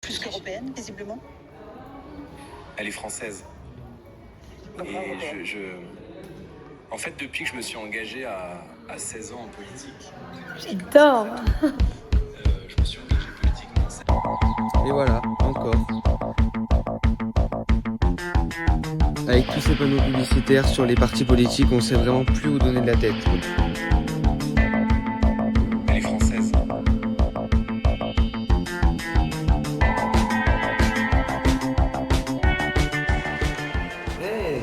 Plus qu'européenne, visiblement. Elle est française. Pourquoi Et européenne en fait, depuis que je me suis engagé à 16 ans en politique, J'adore. je me suis engagé politiquement. Et voilà, encore. Avec tous ces panneaux publicitaires sur les partis politiques, on sait vraiment plus où donner de la tête. Elle est française. Hey.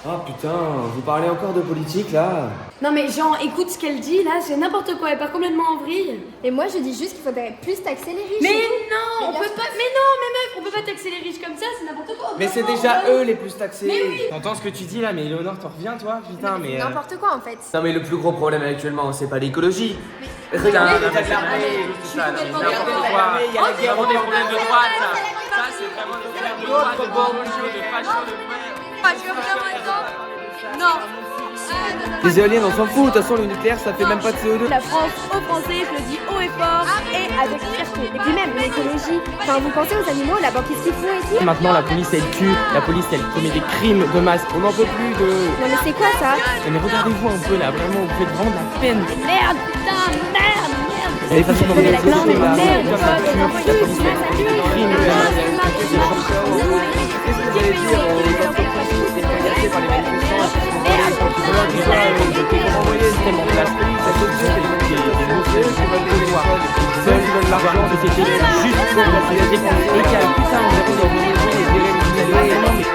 Oh putain, vous parlez encore de politique là? Non mais Jean, écoute ce qu'elle dit là, c'est n'importe quoi, elle part complètement en vrille. Et moi je dis juste qu'il faudrait plus taxer les riches. Mais c'est tout. non, on bien peut sûr. pas. Mais non, mais meuf, on peut pas taxer les riches comme ça, c'est n'importe quoi. Mais c'est Vraiment, déjà ouais. eux les plus taxés. Mais oui. T'entends ce que tu dis là, mais Léonore, t'en reviens toi? Putain, mais. N'importe quoi en fait. Non mais le plus gros problème actuellement, c'est pas l'écologie. Mais- Regarde, mais- regarde l'armée, mais- tout je ça, suis non, mais complètement n'importe d'accord. quoi. Il y a la Ok, guerre, on des est problèmes de vraiment droite, d'accord. ça. Ça, c'est vraiment des problèmes de droite, de bourgeois, de fachos, de Ah, tu veux vraiment exemple? Non. Les éoliennes, on s'en fout, de toute façon le nucléaire ça fait même pas de CO2. La France aux Français, je le dis haut et fort et avec fierté. Et puis même l'écologie. Enfin vous pensez aux animaux là-bas qu'est-ce qu'ils font et tout? Maintenant, la police elle tue, la police elle commet des crimes de masse. On n'en peut plus de. Non mais c'est quoi ça? Mais regardez-vous un peu là, vraiment, vous faites vraiment de la peine. Merde, putain, merde. Et parce que Mais la sociaux, glande, là, merde, comme ça, quoi, la police, elle commet des crimes de masse. Qu'est-ce que vous allez dire aux entreprises qui sont agressées par les manifestants qui sont volés quand ils volent des balles, ils vont envoyer C'est tellement classe. ça saute dessus, c'est des messieurs qui veulent des noirs. Seuls ils veulent l'argent, une société juste pour la société égale. Putain, on est dans une maison et des réalités.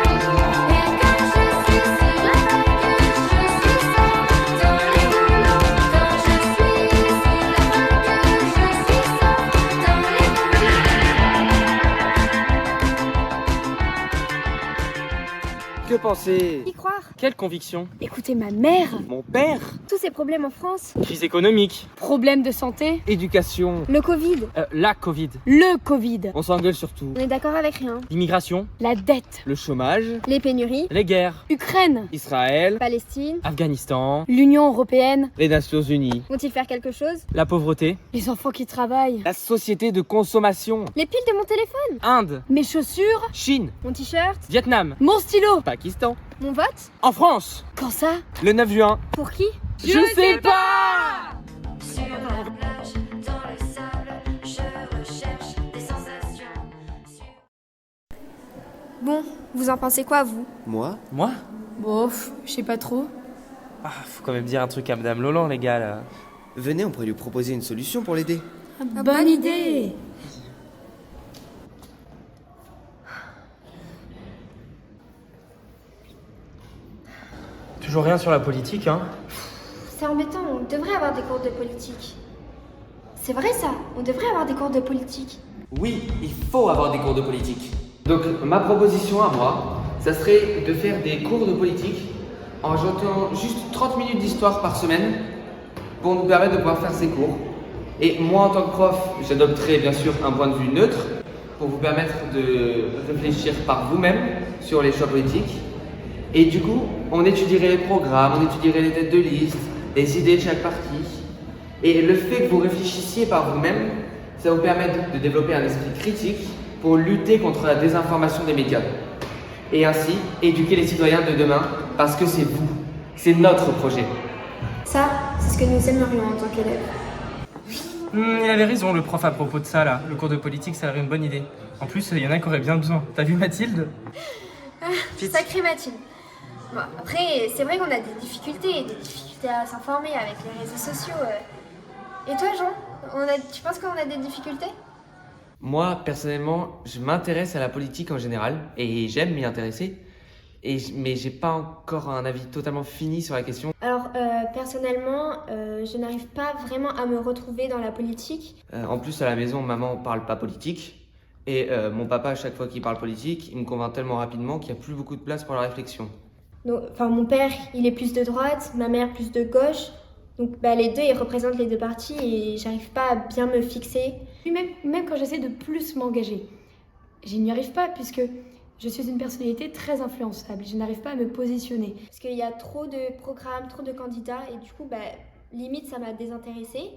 Que penser? Y croire. Quelle conviction? Écoutez ma mère. Mon père? Tous ces problèmes en France. Crise économique. Problème de santé. Éducation. Le Covid. La Covid. Le Covid. On s'engueule surtout. On est d'accord avec rien. L'immigration. La dette. Le chômage, Les pénuries. Les guerres. Ukraine. Israël, Palestine. Afghanistan. L'Union européenne. les Nations Unies. Vont-ils faire quelque chose? La pauvreté. Les enfants qui travaillent. La société de consommation. Les piles de mon téléphone. Inde. Mes chaussures. Chine. Mon t-shirt. Vietnam. Mon stylo. Pakistan. Mon vote. En France. Quand ça? Le 9 juin. Pour qui? Je sais pas. Sur la plage, dans le sable, je recherche des sensations. Bon, vous en pensez quoi vous? Moi? Moi? Bof, je sais pas trop. Ah, faut quand même dire un truc à Madame Lolan, les gars, là. Venez, on pourrait lui proposer une solution pour l'aider. Bonne idée. Toujours rien sur la politique, hein. C'est embêtant, on devrait avoir des cours de politique. C'est vrai ça, on devrait avoir des cours de politique. Oui, il faut avoir des cours de politique. Donc, ma proposition à moi, ça serait de faire des cours de politique en jetant juste 30 minutes d'histoire par semaine pour nous permettre de pouvoir faire ces cours. Et moi, en tant que prof, j'adopterai bien sûr un point de vue neutre pour vous permettre de réfléchir par vous-même sur les choix politiques. Et du coup, on étudierait les programmes, on étudierait les têtes de liste, les idées de chaque parti. Et le fait que vous réfléchissiez par vous-même, ça vous permet de développer un esprit critique pour lutter contre la désinformation des médias. Et ainsi, éduquer les citoyens de demain, parce que c'est vous, c'est notre projet. Ça, c'est ce que nous aimerions en tant qu'élèves. Il avait raison, le prof, à propos de ça, là. Le cours de politique, ça aurait une bonne idée. En plus, il y en a qui auraient bien besoin. T'as vu Mathilde? Sacrée Mathilde. Bon, après, c'est vrai qu'on a des difficultés à s'informer avec les réseaux sociaux. Et toi, Jean, tu penses qu'on a des difficultés? Moi, personnellement, je m'intéresse à la politique en général, et j'aime m'y intéresser. Mais j'ai pas encore un avis totalement fini sur la question. Alors, personnellement, je n'arrive pas vraiment à me retrouver dans la politique. En plus, à la maison, maman parle pas politique. Et mon papa, à chaque fois qu'il parle politique, il me convainc tellement rapidement qu'il n'y a plus beaucoup de place pour la réflexion. Donc, enfin, mon père, il est plus de droite, ma mère plus de gauche. Donc, les deux, ils représentent les deux partis et j'arrive pas à bien me fixer. Puis même quand j'essaie de plus m'engager, je n'y arrive pas puisque je suis une personnalité très influençable. Je n'arrive pas à me positionner. Parce qu'il y a trop de programmes, trop de candidats et du coup, limite, ça m'a désintéressée.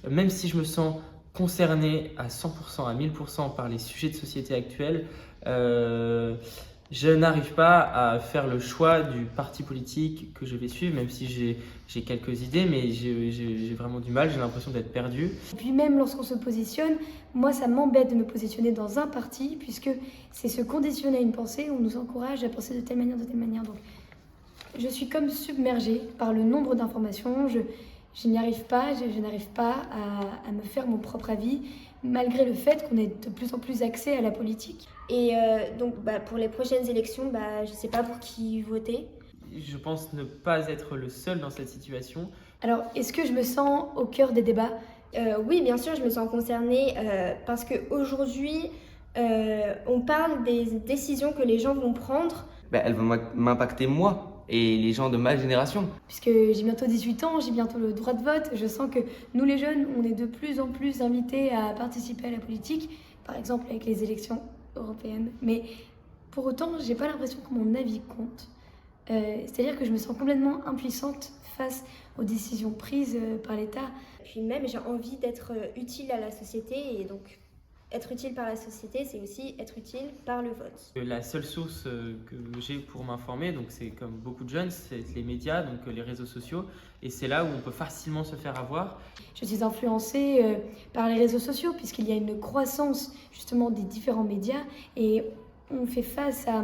Même si je me sens concerné à 100%, à 1000% par les sujets de société actuels, je n'arrive pas à faire le choix du parti politique que je vais suivre, même si j'ai quelques idées, mais j'ai vraiment du mal, j'ai l'impression d'être perdu. Et puis même lorsqu'on se positionne, moi ça m'embête de me positionner dans un parti, puisque c'est se conditionner à une pensée, on nous encourage à penser de telle manière, de telle manière. Donc je suis comme submergée par le nombre d'informations, je n'y arrive pas, je n'arrive pas à me faire mon propre avis, malgré le fait qu'on ait de plus en plus accès à la politique. Et donc pour les prochaines élections, je sais pas pour qui voter. Je pense ne pas être le seul dans cette situation. Alors, est-ce que je me sens au cœur des débats ? Oui, bien sûr, je me sens concernée parce qu'aujourd'hui, on parle des décisions que les gens vont prendre. Elles vont m'impacter moi et les gens de ma génération. Puisque j'ai bientôt 18 ans, j'ai bientôt le droit de vote, je sens que nous les jeunes, on est de plus en plus invités à participer à la politique, par exemple avec les élections européennes. Mais pour autant, j'ai pas l'impression que mon avis compte. C'est-à-dire que je me sens complètement impuissante face aux décisions prises par l'État. Puis même, j'ai envie d'être utile à la société et donc être utile par la société, c'est aussi être utile par le vote. La seule source que j'ai pour m'informer, donc c'est comme beaucoup de jeunes, c'est les médias, donc les réseaux sociaux, et c'est là où on peut facilement se faire avoir. Je suis influencée par les réseaux sociaux puisqu'il y a une croissance justement des différents médias et on fait face à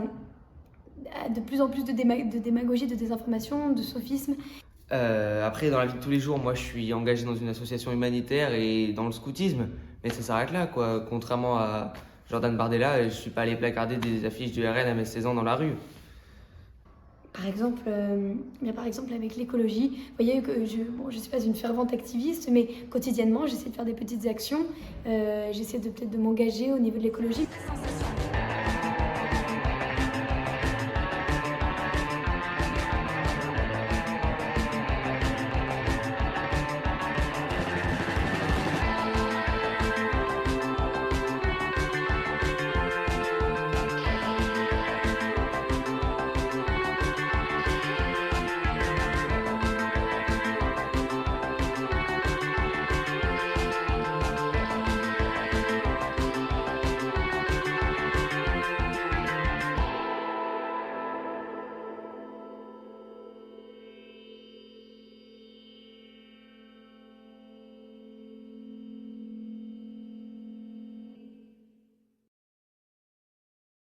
de plus en plus de démagogie, de désinformation, de sophisme. Après, dans la vie de tous les jours, moi je suis engagé dans une association humanitaire et dans le scoutisme, mais ça s'arrête là, quoi. Contrairement à Jordan Bardella, je suis pas allé placarder des affiches du RN à mes 16 ans dans la rue. Par exemple avec l'écologie, vous voyez que je suis pas une fervente activiste, mais quotidiennement j'essaie de faire des petites actions, j'essaie peut-être de m'engager au niveau de l'écologie.